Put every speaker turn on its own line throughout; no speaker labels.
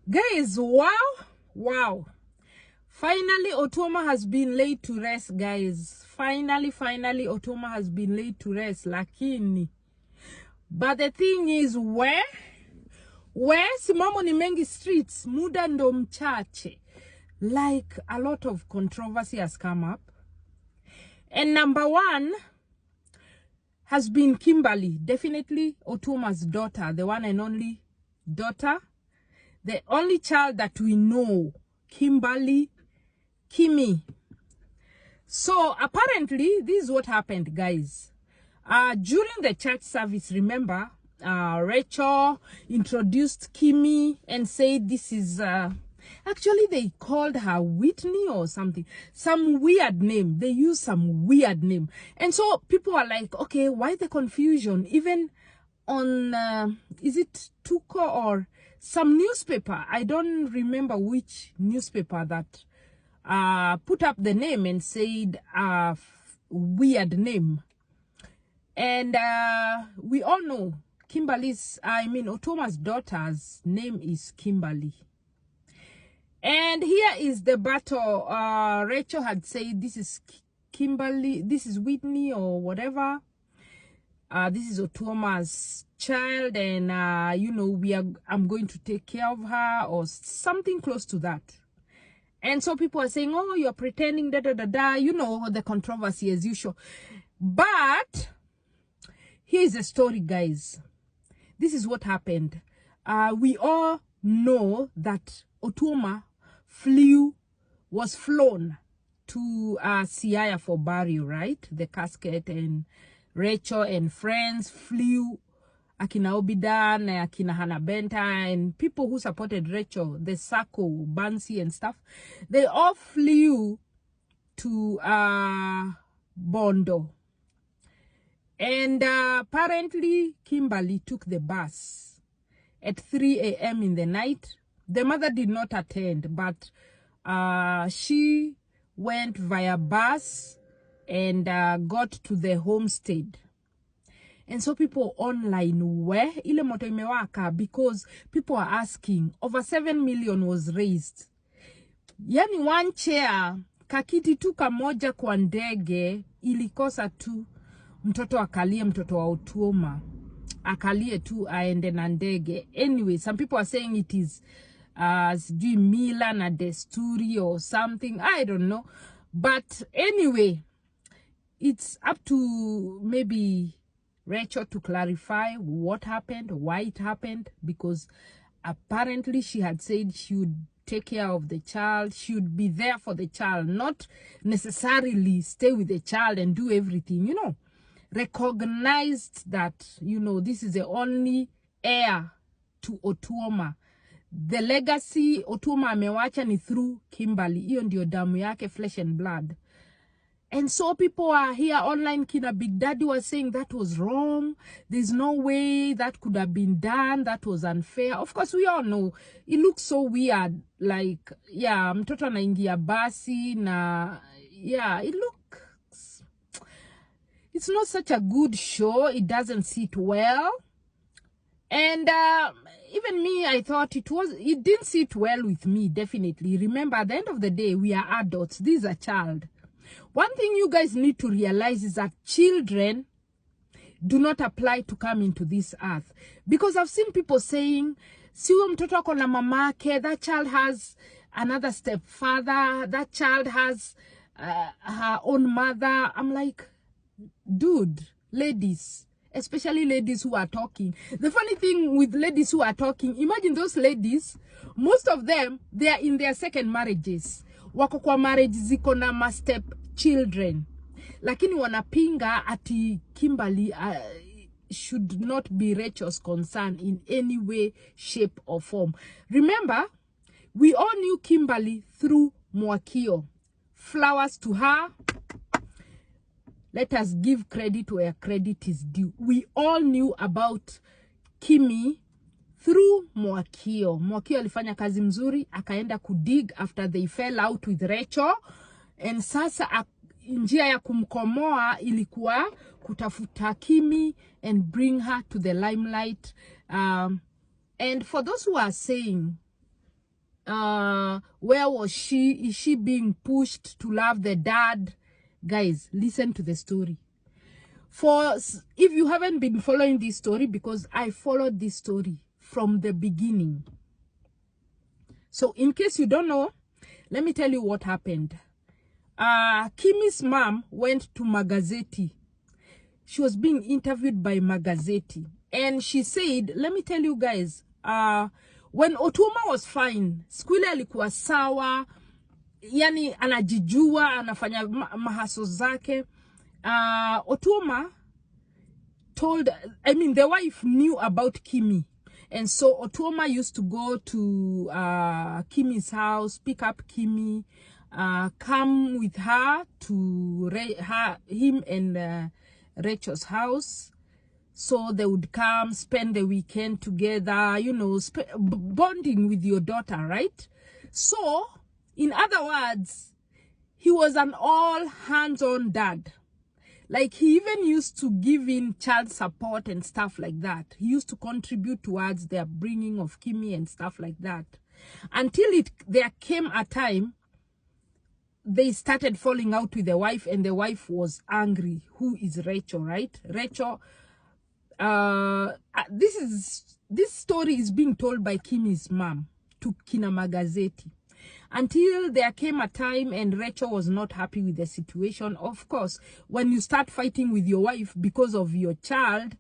Guys, wow. Finally, Otuoma has been laid to rest, guys. Finally, Otuoma has been laid to rest. Lakini. But the thing is, where simamo ni mengi streets, muda ndo mchache. Like, a lot of controversy has come up. And number one has been Kimberly. Definitely Otuoma's daughter, the one and only daughter. The only child that we know, Kimmy. So apparently, this is what happened, guys. During the church service, remember, Rachel introduced Kimmy and said this is, actually they called her Whitney or something. Some weird name. They used some weird name. And so people are like, okay, why the confusion? Even on, is it Tuko or some newspaper? I don't remember which newspaper that put up the name and said weird name. And we all know Otuoma's daughter's name is Kimberly. And here is the battle. Rachel had said this is Kimberly, this is Whitney or whatever. This is Otuoma's child, and I'm going to take care of her, or something close to that. And so people are saying, oh, you're pretending, you know, the controversy as usual. But here's the story, guys. This is what happened. We all know that Otuoma was flown to Siaya for burial, right? The casket, and Rachel and friends flew, Akina Obidan, Akina Hannah Benta, and people who supported Rachel, the Sako, Bansi and stuff, they all flew to Bondo. And apparently, Kimberly took the bus at 3 a.m. in the night. The mother did not attend, but she went via bus and got to the homestead. And so people online, where ile moto imewaka, because people are asking, over 7 million was raised. Yani one chair, kakiti tu kamoja kwa ndege, ilikosa tu mtoto akalie, mtoto wa Otuoma akalie tu aende na ndege. Anyway, some people are saying it is mila na desturi or something, I don't know. But anyway, it's up to maybe Rachel to clarify what happened, why it happened, because apparently she had said she would take care of the child, she would be there for the child, not necessarily stay with the child and do everything, you know. Recognized that, you know, this is the only heir to Otuoma. The legacy Otuoma amewacha ni through Kimberly. Hiyo ndio damu yake, flesh and blood. And so people are here online, Kina Big Daddy was saying that was wrong. There's no way that could have been done. That was unfair. Of course, we all know. It looks so weird. Like, yeah, mtoto anaingia basi na, yeah, it looks, it's not such a good show. It doesn't sit well. And even me, I thought it didn't sit well with me, definitely. Remember, at the end of the day, we are adults. This is a child. One thing you guys need to realize is that children do not apply to come into this earth. Because I've seen people saying, siyo mtoto ako na mamake, that child has another stepfather, that child has her own mother. I'm like, dude, ladies, especially ladies who are talking. The funny thing with ladies who are talking, imagine those ladies, most of them, they are in their second marriages. Wako kwa marriage ziko na ma step children. Lakini wanapinga ati Kimberly should not be Rachel's concern in any way, shape or form. Remember, we all knew Kimberly through Mwakio. Flowers to her. Let us give credit where credit is due. We all knew about Kimmy through Mwakio. Mwakio alifanya kazi mzuri, akaenda kudig after they fell out with Rachel. And sasa njia ya kumkomoa ilikuwa kutafuta Kimmy and bring her to the limelight. And for those who are saying Where was she? Is she being pushed to love the dad? Guys, listen to the story. If you haven't been following this story, because I followed this story from the beginning. So in case you don't know, let me tell you what happened. Kimmy's mom went to Magazeti. She was being interviewed by Magazeti. And she said, let me tell you guys, when Otuoma was fine, Squile alikuwa sawa, yani anajijua, anafanya mahaso zake. Otuoma told, the wife knew about Kimmy. And so Otuoma used to go to Kimmy's house, pick up Kimmy, come with her to him and Rachel's house. So they would come, spend the weekend together, you know, bonding with your daughter, right? So, in other words, he was an all hands-on dad. Like, he even used to give in child support and stuff like that. He used to contribute towards their bringing of Kimmy and stuff like that. Until there came a time, they started falling out with the wife, and the wife was angry. Who is Rachel, right? Rachel, this story is being told by Kimmy's mom to Kina Magazeti. Until there came a time and Rachel was not happy with the situation. Of course, when you start fighting with your wife because of your child,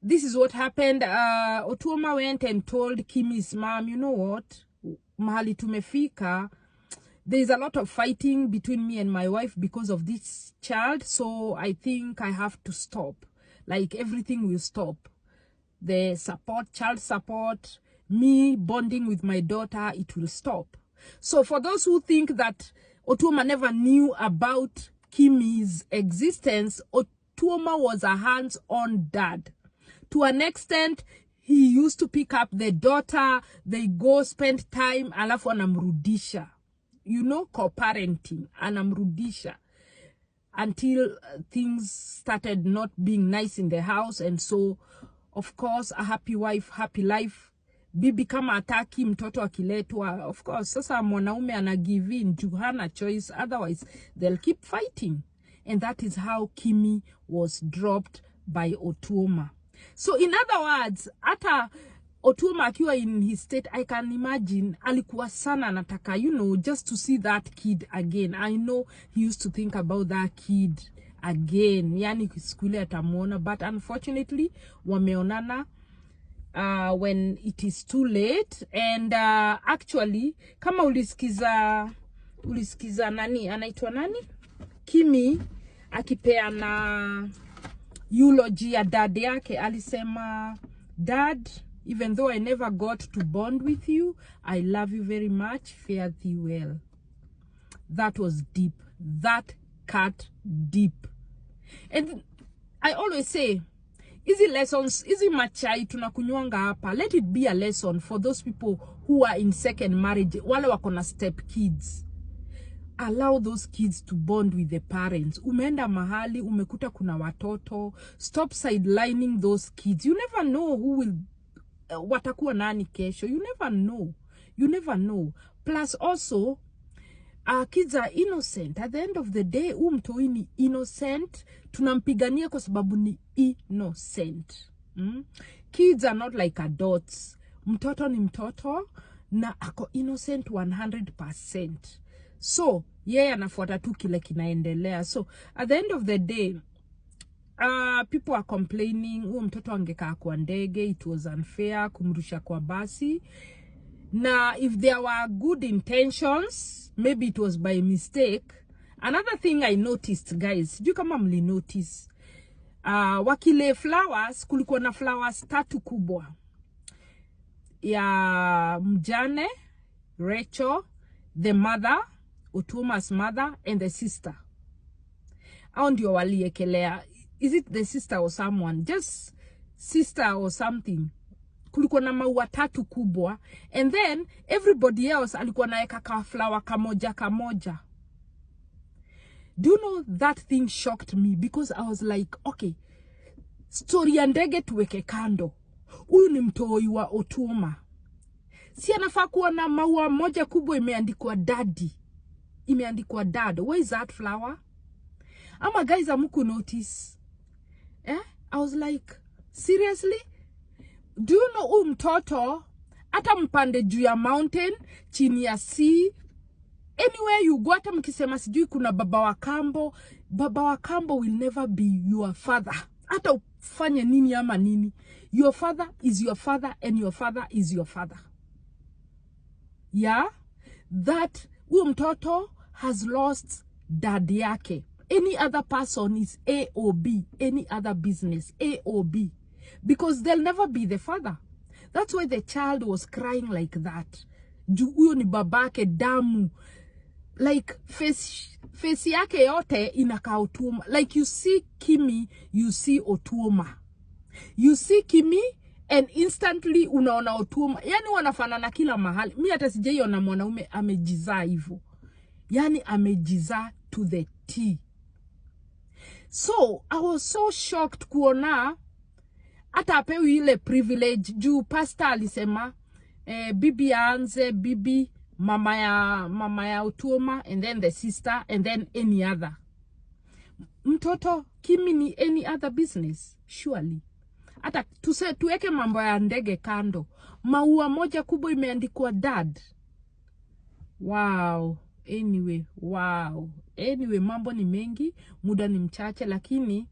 this is what happened. Otuoma went and told Kimmy's mom, you know what, mahali tumefika, there's a lot of fighting between me and my wife because of this child, so I think I have to stop. Like, everything will stop. The support, child support, me bonding with my daughter, it will stop. So for those who think that Otuoma never knew about Kimmy's existence, Otuoma was a hands-on dad. To an extent, he used to pick up the daughter, they go spend time, alafu anamrudisha. You know, co-parenting, anamrudisha. Until things started not being nice in the house. And so, of course, a happy wife, happy life. Bibi kama ataki mtoto akiletwa, of course, sasa mwanaume ana give in, hana choice, otherwise they'll keep fighting. And that is how Kimmy was dropped by Otuoma. So in other words, ata Otuoma akiwa in his state, I can imagine alikuwa sana anataka, you know, just to see that kid again. I know he used to think about that kid again. Yani skule atamuona, but unfortunately wameonana when it is too late. And actually, kama ulisikiza nani, anaitwa nani? Kimmy akipeana eulogy ya dad yake, alisema, Dad, even though I never got to bond with you, I love you very much, fare thee well. That was deep. That cut deep. And I always say, easy lessons, easy machai tunakunywanga hapa. Let it be a lesson for those people who are in second marriage, wale wako na step kids. Allow those kids to bond with the parents. Umeenda mahali, umekuta kuna watoto. Stop sidelining those kids. You never know who will, watakuwa nani kesho. You never know. You never know. Plus also, kids are innocent. At the end of the day, mtoi ni innocent. Tunampigania kwa sababu ni innocent. Kids are not like adults. Mtoto ni mtoto na ako innocent 100%. So, yeye anafuata tu kile kinaendelea. So, at the end of the day, people are complaining, mtoto angekaa kwa ndege, it was unfair, kumrusha kwa basi. Now, if there were good intentions, maybe it was by mistake. Another thing I noticed, guys, sijui kama mli notice, wakile flowers, kulikuwa na flowers 3 kubwa. Ya mjane, Rachel, the mother, Otuoma's mother, and the sister. Hao ndio waliekelea. Is it the sister or someone? Just sister or something. Kulikuwa na maua 3 kubwa. And then, everybody else alikuwa naeka ka flower kamoja. Do you know that thing shocked me? Because I was like, okay, story ya ndege tuweke kando. Huyu ni mtoi wa Otuoma. Si anafaa kuwa na maua moja kubwa imeandikwa daddy. Imeandikwa dad. Where is that flower? Ama guys, amuku notice. I was like, seriously? Do you know mtoto hata mpande juu ya mountain, chini ya sea, anywhere you go, hata mkisema sijui kuna baba wa kambo will never be your father. Hata ufanye nini ama nini. Your father is your father and your father is your father. Yeah? That mtoto has lost dad yake. Any other person is A or B. Any other business, A or B. Because they'll never be the father. That's why the child was crying like that. Huyo ni babake damu. Like face yake yote inakaa Otuoma. Like you see Kimmy, you see Otuoma. You see Kimmy and instantly unaona Otuoma. Yani wanafanana kila mahali. Mimi hata sijaiona mwanaume amejizaa hivyo. Yani amejizaa to the T. So I was so shocked kuona hata apewi ile privilege juu pastor alisema bibi aanze, bibi mama ya Otuoma, and then the sister, and then any other. Mtoto Kimmy ni any other business surely. Hata tuweke mambo ya ndege kando, maua moja kubwa imeandikwa dad. Wow. Anyway, mambo ni mengi, muda ni mchache, lakini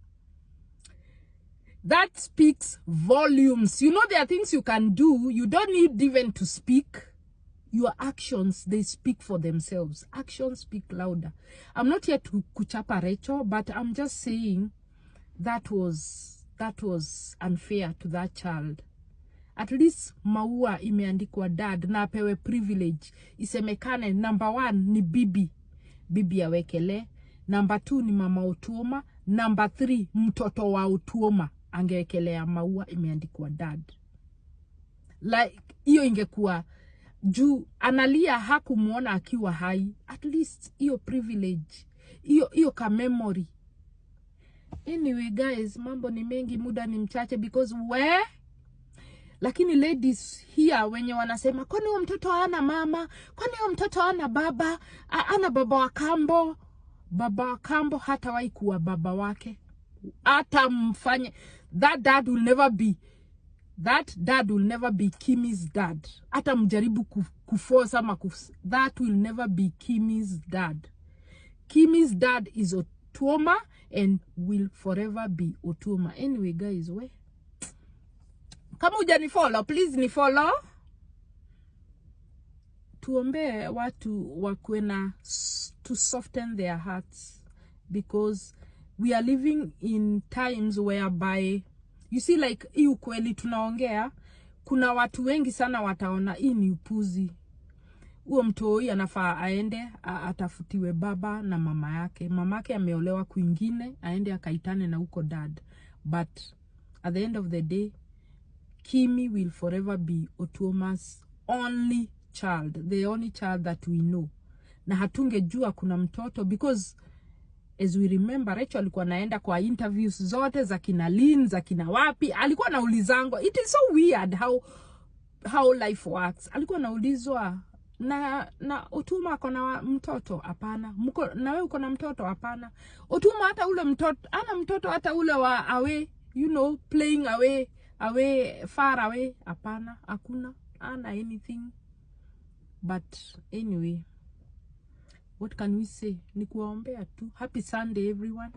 that speaks volumes. You know, there are things you can do. You don't need even to speak. Your actions, they speak for themselves. Actions speak louder. I'm not here to kuchapa Rachel, but I'm just saying that was unfair to that child. At least maua imeandikwa dad na apewe privilege. Isemekane number 1 ni bibi awekele. Number 2 ni mama Otuoma. Number 3 mtoto wa Otuoma angewekelea maua imeandikwa dad. Like hiyo ingekuwa juu analia hakumuona akiwa hai. At least hiyo privilege, hiyo ka memory. Anyway guys, mambo ni mengi, muda ni mchache because lakini ladies here wenye wanasema kwani huyo mtoto hana mama, kwani huyo mtoto hana baba, ana baba wa kambo. Baba wa kambo hatawahi kuwa baba wake. Hata mfanye that dad will never be Kimmy's dad. Hata mjaribu kuforce ama that will never be Kimmy's dad. Kimmy's dad is Otuoma and will forever be Otuoma. Anyway guys, kama hujanifollow, please ni follow. Tuombe watu wakuwe na to soften their hearts, because we are living in times whereby you see, like hii ukweli tunaongea, kuna watu wengi sana wataona hii ni upuzi. Huyo mtoi anafaa aende atafutiwe baba na mama yake. Mama yake ameolewa kwingine, aende akaitane na huko dad. But at the end of the day, Kimmy will forever be Otuoma's only child, the only child that we know. Na hatungejua kuna mtoto because as we remember, Rachel alikuwa naenda kwa interviews zote za kina Lynn, za kina wapi, alikuwa naulizangwa. It is so weird how life works. Alikuwa naulizwa na Otuoma ako na mtoto? Hapana. Na wewe uko na mtoto? Hapana. Otuoma hata ule mtoto, ana mtoto hata ule wa away, you know, playing away, far away? Hapana, hakuna. Ana anything. But anyway, what can we say? Ni kuwaombea tu. Happy Sunday everyone.